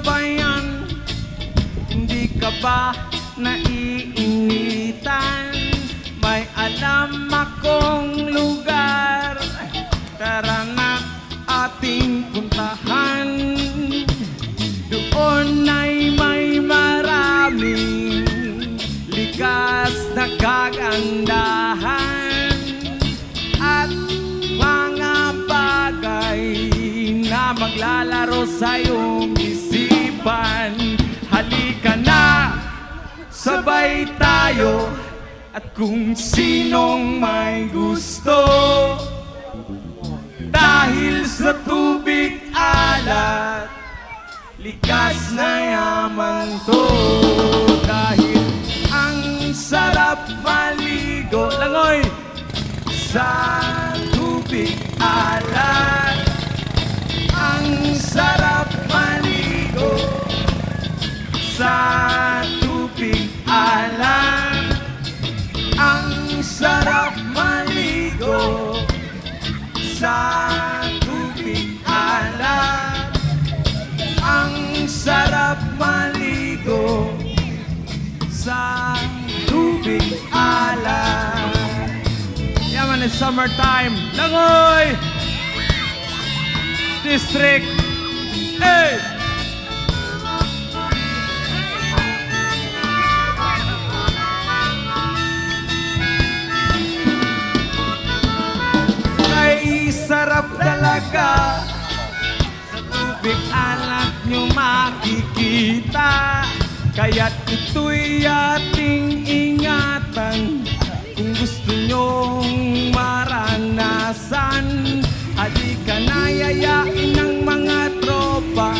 bayan, hindi ka ba naiinitan? May alam akong lugar, tara na ating puntahan. Doon ay may maraming likas na kagandahan at mga bagay na maglalaro sa iyong isipan. Halika na, sabay tayo, at kung sinong may gusto, dahil sa tubig alat, likas na yaman to. Dahil ang sarap maligo, langoy, sa tubig alat. Ang sarap maligo sa tubig alat. Ang sarap maligo sa tubig alat. Ang sarap maligo sa tubig alat. Yaman, it's summertime. Langoy! District. Hey! Ay, sarap talaga. Sa tubig alat nyo makikita. Kaya't ito'y ating ingatan. Kung gusto nyong maranasan, halika na, yayain ng mga tropa.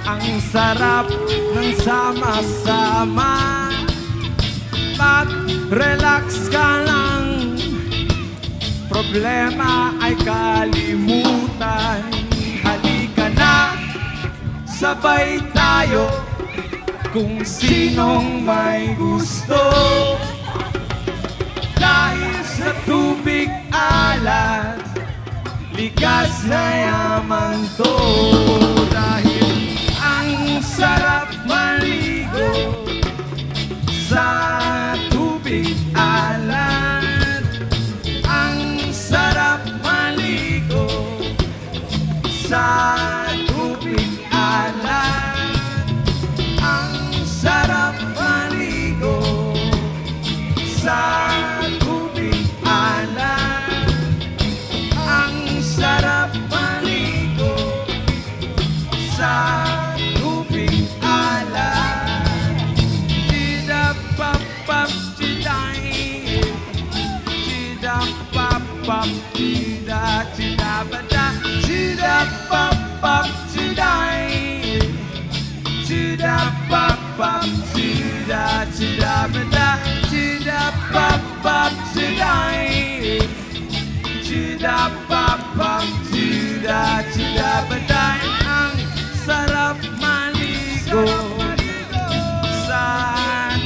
Ang sarap ng sama-sama. Mag-relax ka lang, problema ay kalimutan. Halika na, sabay tayo, kung sinong may gusto. Dahil sa tubig alat, likas na yaman to. Dahil ang sarap maligo sa tubig alat. Ang sarap maligo sa tubig alat. Ang sarap maligo sa tubig alat. Ang sarap maligo sa tubig alat. Chida-pap-pap, chiday. Chida-pap-pap, chida, chida-bada. Chida-pap-pap, chiday. Chida-pap-pap, chida, chida-bada. Chida-pap-pap, chiday. Chida-pap-pap, chida, chida-bada. Ang sarap maligo sa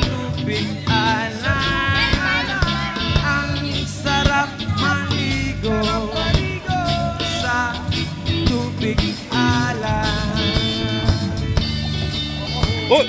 tubig alat. Ang sarap maligo sa tubig alat. Oh!